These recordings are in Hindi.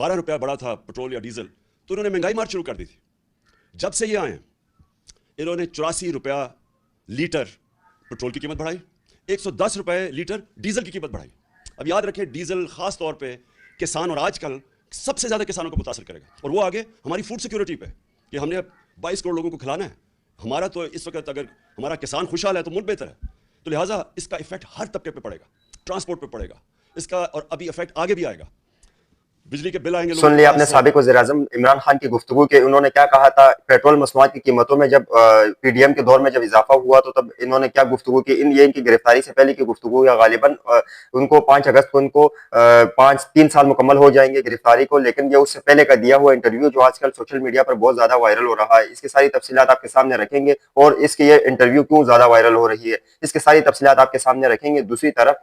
12 रुपया बढ़ा था पेट्रोल या डीजल, तो इन्होंने महंगाई मार शुरू कर दी थी। जब से ये आए हैं, इन्होंने 84 रुपया लीटर पेट्रोल की कीमत बढ़ाई, 110 रुपये लीटर डीजल की कीमत बढ़ाई। अब याद रखें, डीजल खास तौर पे किसान और आजकल सबसे ज्यादा किसानों को मुतासर करेगा, और वो आगे हमारी फूड सिक्योरिटी पे कि हमने 22 करोड़ लोगों को खिलाना है। हमारा तो इस वक्त अगर हमारा किसान खुशहाल है तो मुल्क बेहतर है, तो लिहाजा इसका इफेक्ट हर तबके पे पड़ेगा, ट्रांसपोर्ट पे पड़ेगा इसका, और अभी इफेक्ट आगे भी आएगा। बिजली के बिल आएंगे लोगों सुन के लिया आपने पास। साबिक वज़ीर-ए-आज़म इमरान खान की गुफ्तगू के, उन्होंने क्या कहा था पेट्रोल मसनूआत की कीमतों में जब पीडीएम के दौर में जब इजाफा हुआ तो तब इन्होंने क्या गुफ्तगू की। ये इनकी गिरफ्तारी से पहले की गुफ्तगू या गालिबन उनको 5 अगस्त को इनको 3 साल मुकम्मल हो जाएंगे गिरफ्तारी को, लेकिन ये उससे पहले का दिया हुआ इंटरव्यू जो आजकल सोशल मीडिया पर बहुत ज्यादा वायरल हो रहा है, इसकी सारी तफसीलात आपके सामने रखेंगे और इसके ये इंटरव्यू क्यों ज्यादा वायरल हो रही है इसकी सारी तफसीलात आपके सामने रखेंगे। दूसरी तरफ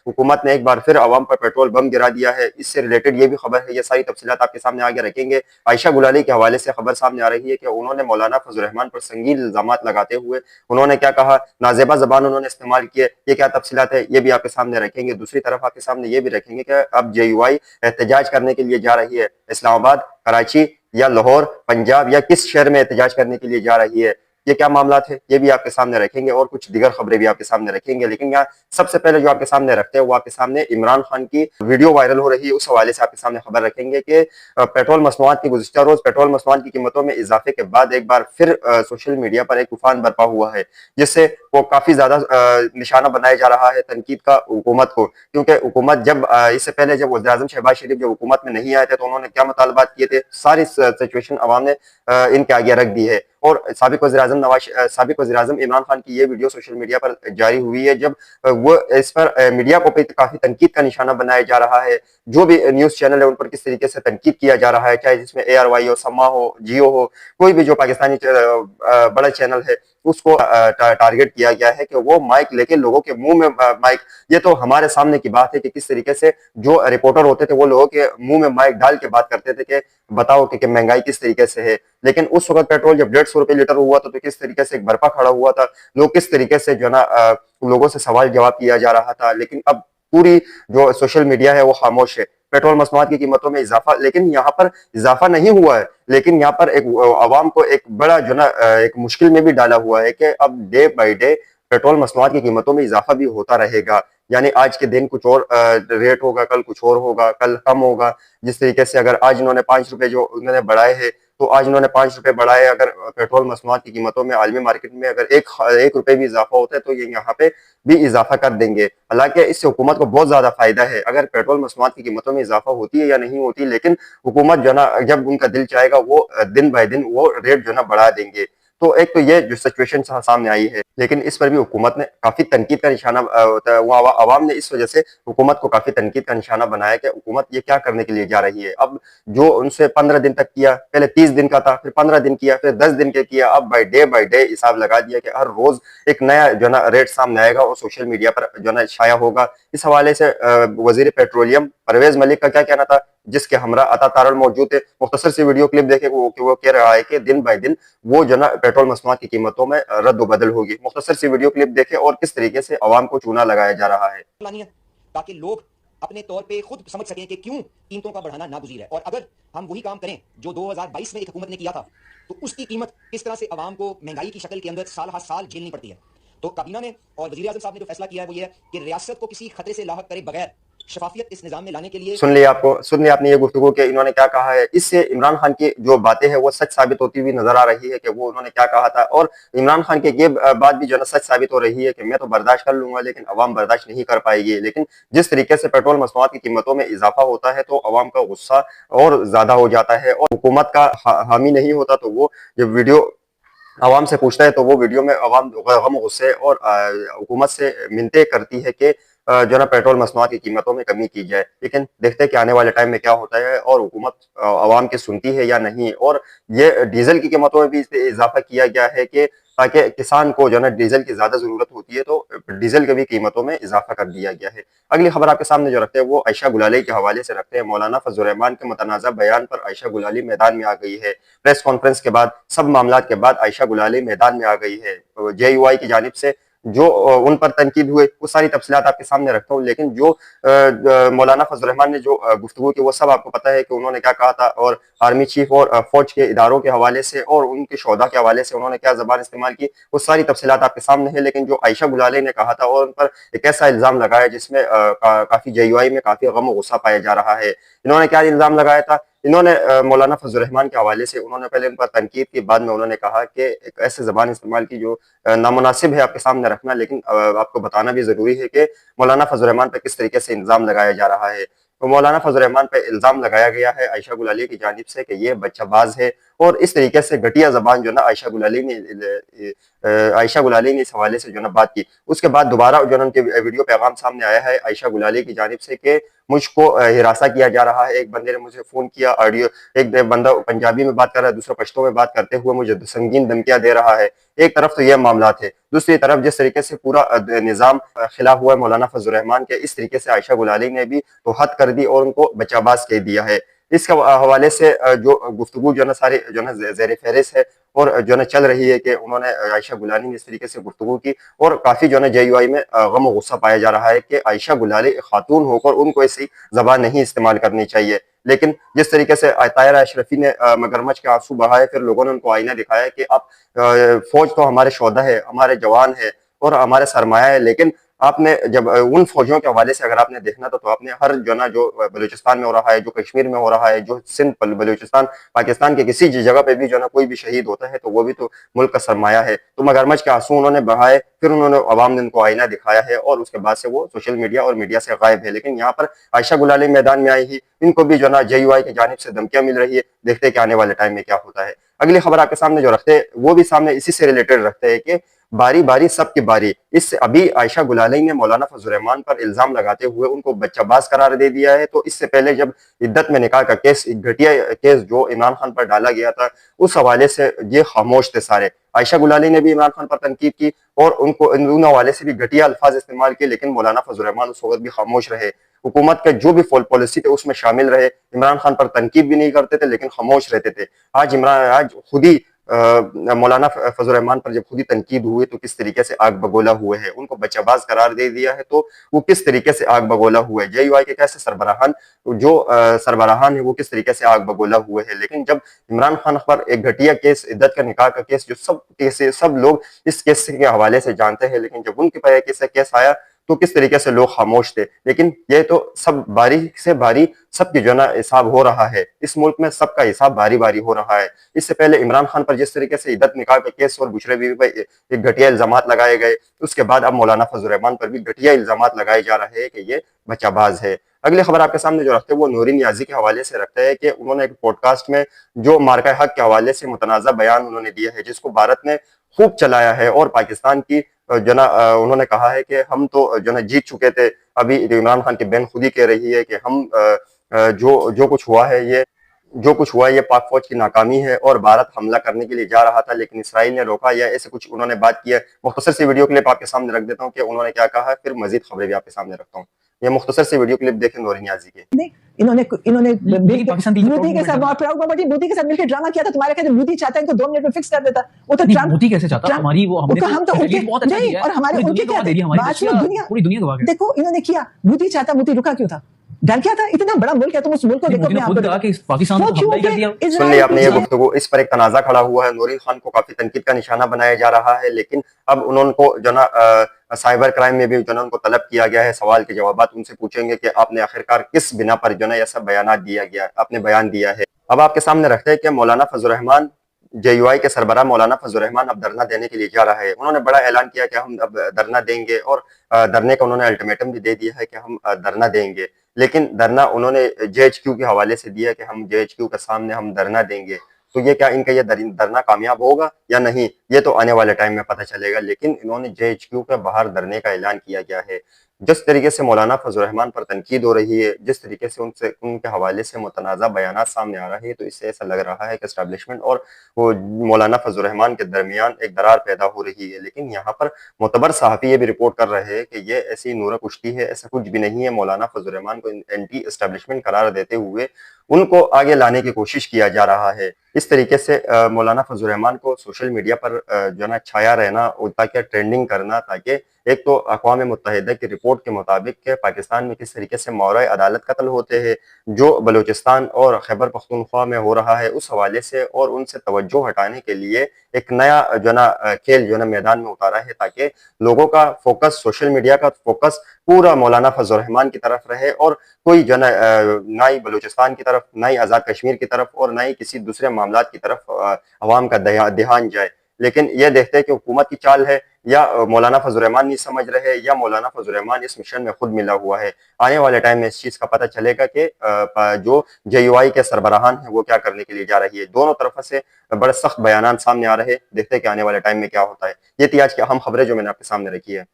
हुकूमत ने एक बार फिर अवाम पर पेट्रोल बम गिरा दिया है, इससे रिलेटेड ये भी खबर है, ये सारी तफसीलात आपके सामने आगे रखेंगे। आयशा गुलाली के हवाले से खबर सामने आ रही है कि उन्होंने मौलाना फजल रहमान पर संगीन इल्जामात लगाते हुए उन्होंने क्या कहा, नाजेबा जबान उन्होंने इस्तेमाल किए, ये क्या तफसीलात है ये भी आपके सामने रखेंगे। दूसरी तरफ आपके सामने ये भी रखेंगे कि अब JUI एहतजाज करने के लिए जा रही है, इस्लामाबाद, कराची या लाहौर, पंजाब या किस शहर में एहतजाज करने के लिए जा रही है, ये क्या मामला थे ये भी आपके सामने रखेंगे और कुछ दीगर खबरें भी आपके सामने रखेंगे। लेकिन यहाँ सबसे पहले जो आपके सामने रखते हैं वो आपके सामने इमरान खान की वीडियो वायरल हो रही है, उस हवाले से आपके सामने खबर रखेंगे कि पेट्रोल मसनूआत की गुज़िश्ता रोज पेट्रोल मसनूआत की कीमतों में इजाफे के बाद एक बार फिर सोशल मीडिया पर एक तूफान बरपा हुआ है, जिससे वो काफी ज्यादा निशाना बनाया जा रहा है तनकीद का हुकूमत को। क्योंकि हुकूमत जब इससे पहले जब वज़ीर-ए-आज़म शहबाज शरीफ जब हुकूमत में नहीं आए थे तो उन्होंने क्या मुतालबात किए थे, सारी सिचुएशन अवाम ने इनके आगे रख दी है। और साबिक वज़ीर-ए-आज़म इमरान खान की ये वीडियो सोशल मीडिया पर जारी हुई है जब वो इस पर मीडिया को काफी तनकीद का निशाना बनाया जा रहा है, जो भी न्यूज चैनल है उन पर किस तरीके से तनकीद किया जा रहा है, चाहे जिसमें ARY हो, सम्मा हो, जियो हो, कोई भी जो पाकिस्तानी बड़ा चैनल है उसको टारगेट किया गया है कि वो माइक लेके लोगों के मुंह में माइक, ये तो हमारे सामने की बात है कि किस तरीके से जो रिपोर्टर होते थे वो लोगों के मुंह में माइक डाल के बात करते थे कि बताओ कि महंगाई किस तरीके से है। लेकिन उस वक्त पेट्रोल जब 150 रुपए लीटर हुआ था तो किस तरीके से एक बर्फा खड़ा हुआ था, लोग किस तरीके से जो ना लोगों से सवाल जवाब किया जा रहा था। लेकिन अब पूरी जो सोशल मीडिया है वो खामोश है, पेट्रोल मसनूआत की कीमतों में इजाफा, लेकिन यहाँ पर इजाफा नहीं हुआ है, लेकिन यहाँ पर एक आवाम को एक बड़ा जो ना एक मुश्किल में भी डाला हुआ है कि अब डे बाई डे पेट्रोल मसनूआत की कीमतों में इजाफा भी होता रहेगा। यानी आज के दिन कुछ और रेट होगा, कल कुछ और होगा, कल कम होगा। जिस तरीके से अगर आज इन्होंने 5 रुपए जो उन्होंने बढ़ाए हैं तो आज इन्होंने 5 रुपए बढ़ाए, अगर पेट्रोल मसनूआत की कीमतों में आलमी मार्केट में अगर एक रुपए भी इजाफा होता है तो ये यहाँ पे भी इजाफा कर देंगे। हालांकि इससे हुकूमत को बहुत ज्यादा फायदा है अगर पेट्रोल मसनूआत की कीमतों में इजाफा होती है या नहीं होती, लेकिन हुकूमत जो ना जब उनका दिल चाहेगा वो दिन बाय दिन वो रेट जो ना बढ़ा देंगे। तो एक तो ये जो सिचुएशन सामने आई है, लेकिन इस पर भी हुकूमत ने काफी तनकीद का निशाना वो अवाम ने इस वजह से हुकूमत को काफी तनकीद का निशाना बनाया कि हुकूमत ये क्या करने के लिए जा रही है। अब जो उनसे 15 दिन तक किया, पहले 30 दिन का था, फिर 15 दिन किया, फिर 10 दिन के किया, अब बाय डे हिसाब लगा दिया कि हर रोज एक नया जो ना रेट सामने आएगा और सोशल मीडिया पर जो ना छाया होगा। इस हवाले से वजीर पेट्रोलियम परवेज मलिक का क्या कहना था, जिसके हमरा अता तारल मौजूद है, मुख्तसर सी वीडियो क्लिप देखे वो कह रहा है कि दिन बाय दिन वो जो ना पेट्रोल मसनूआत की कीमतों में रद्द बदल होगी। मुख्तसर सी वीडियो क्लिप देखे और किस तरीके से अवाम को चूना लगाया जा रहा है, ताकि लोग अपने तौर पे खुद समझ सकें कि क्यों कीमतों का बढ़ाना नागुज़ीर है, और अगर हम वही काम करें जो 2022 में एक हुकूमत ने किया था तो उसकी कीमत किस तरह से अवाम को महंगाई की शक्ल के अंदर साल हर साल झेलनी पड़ती है। तो काबीना ने और वज़ीर-ए-आज़म साहब ने जो फैसला किया है वो ये है कि रियासत को किसी खतरे से लाहक करे बगैर शफाफियत इस निजाम में लाने के लिए। सुन लिया आपने ये गुफ्तगू के इन्होंने क्या कहा है। इससे इमरान खान की जो बातें हैं वो सच साबित होती हुई नजर आ रही है कि वो उन्होंने क्या कहा था, और इमरान खान की ये बात भी जो है सच साबित हो रही है कि मैं तो बर्दाश्त कर लूंगा लेकिन अवाम बर्दाश्त नहीं कर पाएगी। लेकिन जिस तरीके से पेट्रोल मसनूआत की कीमतों में इजाफा होता है तो अवाम का गुस्सा और ज्यादा हो जाता है, और हुकूमत का हामी नहीं होता तो वो जब वीडियो अवाम से पूछता है तो वो वीडियो में अवाम गम गुस्से और हुकूमत से मिन्नतें करती है कि जो ना पेट्रोल मसनूआत की कीमतों में कमी की जाए। लेकिन देखते हैं कि आने वाले टाइम में क्या होता है और हुकूमत अवाम की सुनती है या नहीं। और ये डीजल की कीमतों में भी इजाफा किया गया है कि ताकि किसान को जो ना डीजल की ज्यादा जरूरत होती है तो डीजल के भी कीमतों में इजाफा कर दिया गया है। अगली खबर आपके सामने जो रखते हैं वो आयशा गुलाली के हवाले से रखते हैं। मौलाना फजल रहमान के मुतनाज़ा बयान पर आयशा गुलाली मैदान में आ गई है। प्रेस कॉन्फ्रेंस के बाद सब मामलात के बाद आयशा गुलाली मैदान में आ गई है। JUI की जानिब से जो उन पर तनकीद हुए वो सारी तफसीलात आपके सामने रखता हूँ। लेकिन जो मौलाना फजल रहमान ने जो गुफ्तगू की वो सब आपको पता है कि उन्होंने क्या कहा था, और आर्मी चीफ और फौज के इदारों के हवाले से और उनके शोधा के हवाले से उन्होंने क्या जबान इस्तेमाल की, वो सारी तफसीलात आपके सामने है। लेकिन जो आयशा गुलाली ने कहा था और उन पर एक ऐसा इल्जाम लगाया जिसमें काफी JUI में काफी गम और गुस्सा पाया जा रहा है। इन्होंने क्या इल्जाम लगाया था, इन्होंने मौलाना फजल रहमान के हवाले से उन्होंने पहले उन पर तनकीद की, बाद में उन्होंने कहा कि एक ऐसे जबान इस्तेमाल की जो नामुनासिब है आपके सामने रखना, लेकिन आपको बताना भी जरूरी है कि मौलाना फजल रहमान पर किस तरीके से इल्जाम लगाया जा रहा है। तो मौलाना फजल रहमान पर इल्जाम लगाया गया है आयशा गुलाली की जानिब से कि ये बच्चाबाज है, और इस तरीके से घटिया जबान जो ना आयशा गुलाली ने इस हवाले से जो ना बात की। उसके बाद दोबारा जो ना उनके वीडियो पैगाम सामने आया है आयशा गुलाली की जानिब से कि मुझको हिरासा किया जा रहा है। एक बंदे ने मुझे फोन किया ऑडियो, एक बंदा पंजाबी में बात कर रहा है, दूसरा पश्तो में बात करते हुए मुझे संगीन धमकियां दे रहा है। एक तरफ तो यह मामला थे, दूसरी तरफ जिस तरीके से पूरा निजाम खिलाफ हुआ है मौलाना फजल रहमान के, इस तरीके से आयशा गुलाली ने भी तो हद कर दी और उनको बचाबाज कह दिया है। इसके हवाले से जो गुफ्तगू जो ना सारी जो ना ज़ेर फहरिस्त है और जो ना चल रही है कि उन्होंने आयशा गुलानी ने इस तरीके से गुफ्तगू की, और काफी जो ना JUI में गम और गुस्सा पाया जा रहा है कि आयशा गुलाली खातून होकर उनको ऐसी जबान नहीं इस्तेमाल करनी चाहिए। लेकिन जिस तरीके से तायरा अशरफी ने मगरमच्छ के आंसू बहाए, फिर लोगों ने उनको आईना दिखाया कि अब फौज तो हमारे शोधा है, हमारे जवान है और हमारे सरमाया है। लेकिन आपने जब उन फौजियों के हवाले से अगर आपने देखना तो आपने हर जो ना जो बलूचिस्तान में हो रहा है, जो कश्मीर में हो रहा है, जो सिंध बलूचिस्तान पाकिस्तान के किसी जगह पे भी जो ना कोई भी शहीद होता है तो वो भी तो मुल्क का सरमाया है। तो मगरमच्छ के आंसू उन्होंने बहाए, फिर उन्होंने अवाम ने उनको आईना दिखाया है और उसके बाद से वो सोशल मीडिया और मीडिया से गायब है। लेकिन यहाँ पर आयशा गुलाली मैदान में आई ही, इनको भी जो ना JUI की जानिब से धमकियां मिल रही है। देखते हैं कि आने वाले टाइम में क्या होता है। अगली खबर आपके सामने जो रखते हैं वो भी सामने इसी से रिलेटेड रखते हैं कि बारी बारी सबकी बारी। इस अभी आयशा गुलाली ने मौलाना फजल रहमान पर इल्जाम लगाते हुए उनको बच्चाबाज करार दे दिया है। तो इससे पहले जब इद्दत में निकाह का केस, घटिया केस जो इमरान खान पर डाला गया था, उस हवाले से ये खामोश थे सारे। आयशा गुलाली ने भी इमरान खान पर तनकीद की और उनको उन हवाले से भी घटिया अल्फाज इस्तेमाल किए, लेकिन मौलाना फजल रहमान उस वक्त भी खामोश रहे। हुकूमत का जो भी पॉलिसी थे उसमें शामिल रहे, इमरान खान पर तनकीद भी नहीं करते थे लेकिन खामोश रहते थे। आज खुद ही मौलाना फजल रहमान पर जब खुद ही तनकीद हुई तो किस तरीके से आग बगोला हुए हैं, उनको बच्चाबाज करार दे दिया है तो वो किस तरीके से आग बगोला हुए हैं। JUI के कैसे सरबराहान जो सरबराहान है वो किस तरीके से आग बगोला हुए हैं। लेकिन जब इमरान खान पर एक घटिया केस, इद्दत का निकाह का केस, जो सब लोग इस केस के हवाले से जानते हैं, लेकिन जब उनके पर केस आया तो किस तरीके से लोग खामोश थे। लेकिन ये तो सब बारी से बारी सबकी जो ना हिसाब हो रहा है, इस मुल्क में सबका हिसाब बारी बारी हो रहा है। इससे पहले इमरान खान पर जिस तरीके से इद्दत निकाह का केस और बुशरा बीवी पर एक घटिया इल्जामात लगाए गए, उसके बाद अब मौलाना फजल रहमान पर भी घटिया इल्जामात लगाए जा रहे हैं कि ये बच्चाबाज है। अगली खबर आपके सामने जो रखते हैं वो नूरी नियाजी के हवाले से रखते हैं कि उन्होंने एक पॉडकास्ट में जो मार्का हक के हवाले से मुतनाज़ा बयान उन्होंने दिया है, जिसको भारत ने खूब चलाया है और पाकिस्तान की जो ना उन्होंने कहा है कि हम तो जो ना जीत चुके थे। अभी इमरान खान की बहन खुद ही कह रही है कि हम जो कुछ हुआ है ये पाक फौज की नाकामी है और भारत हमला करने के लिए जा रहा था लेकिन इसराइल ने रोका, या ऐसे कुछ उन्होंने बात की है। मुख्तसर सी वीडियो क्लिप आपके सामने रख देता हूँ कि उन्होंने क्या कहा है, फिर मजीद खबरें भी आपके सामने रखता हूँ। ये मुख्तसर सी वीडियो क्लिप देखें नूरी नियाजी की। इन्होंने मोदी के साथ मोदी के साथ मिलकर ड्रामा किया था। तुम्हारे कहते मोदी चाहता है इनको 2 मिनट में फिक्स कर देता। वो तो ट्रम्प मोदी कैसे चाहता, हमारी वो हमने हम तो उनके बहुत अच्छा नहीं, किया और हमारे उनके क्या पूरी दुनिया गवा गई। देखो इन्होंने किया, मोदी चाहता, मोदी रुका क्यों था? डर क्या था? इतना बड़ा मुल्क है, तुम उस मुल्क को देखो अपने आप को। पाकिस्तान को हमला कर दिया। सुन लिया आपने ये गुफ्तगू, इस पर एक तनाजा खड़ा हुआ है। नूरी खान को काफी तनकीद का निशाना बनाया जा रहा है, लेकिन अब उनको जो ना साइबर क्राइम में भी जो ना उनको तलब किया गया है। सवाल के जवाब उनसे पूछेंगे कि आपने आखिरकार किस बिना पर जो ना यह सब बयान दिया गया, आपने बयान दिया है। अब आपके सामने रखते हैं कि मौलाना फजल रहमान, JUI के सरबराह मौलाना फजल रहमान अब धरना देने के लिए जा रहा है। उन्होंने बड़ा ऐलान किया कि हम अब धरना देंगे और धरने का उन्होंने अल्टीमेटम भी दे दिया है कि हम धरना देंगे। लेकिन धरना उन्होंने JHQ के हवाले से दिया कि हम JHQ के सामने हम धरना देंगे। तो ये क्या इनका ये धरना कामयाब होगा या नहीं, ये तो आने वाले टाइम में पता चलेगा। लेकिन इन्होंने JHQ के बाहर धरने का ऐलान किया गया है। जिस तरीके से मौलाना फजल रहमान पर तनकीद हो रही है, जिस तरीके से उनके हवाले से मुतनाज़ा बयानात सामने आ रहे हैं, तो इससे ऐसा लग रहा है कि एस्टेब्लिशमेंट और वो मौलाना फजल रहमान के दरमियान एक दरार पैदा हो रही है। लेकिन यहाँ पर मोतबर सहाफ़ी ये भी रिपोर्ट कर रहे हैं कि ये ऐसी नूरा कुश्ती है, ऐसा कुछ भी नहीं है। मौलाना फजल रहमान को एंटी एस्टेब्लिशमेंट करार देते हुए उनको आगे लाने की कोशिश किया जा रहा है। इस तरीके से मौलाना फजल रहमान को सोशल मीडिया पर जो ना छाया रहना और ताकि ट्रेंडिंग करना, ताकि एक तो अक़वाम मुत्तहिदा की रिपोर्ट के मुताबिक के पाकिस्तान में किस तरीके से मावराए अदालत कत्ल होते हैं, जो बलूचिस्तान और खैबर पख्तूनख्वा में हो रहा है, उस हवाले से और उनसे तवज्जो हटाने के लिए एक नया जो ना खेल जो ना मैदान में उतारा है, ताकि लोगों का फोकस, सोशल मीडिया का फोकस पूरा मौलाना फजल रहमान की तरफ रहे और कोई जो ना ही बलूचिस्तान की तरफ, ना ही आज़ाद कश्मीर की तरफ और ना ही किसी दूसरे मामलात की तरफ अवाम का ध्यान जाए। लेकिन ये देखते हैं कि हुकूमत की चाल है या मौलाना फजल रहमान नहीं समझ रहे या मौलाना फजल रहमान इस मिशन में खुद मिला हुआ है। आने वाले टाइम में इस चीज़ का पता चलेगा कि जो JUI के सरबराहान है वो क्या करने के लिए जा रही है। दोनों तरफ से बड़े सख्त बयानात सामने आ रहे हैं, देखते हैं कि आने वाले टाइम में क्या होता है। ये थी आज की अहम खबरें जो मैंने आपके सामने रखी है।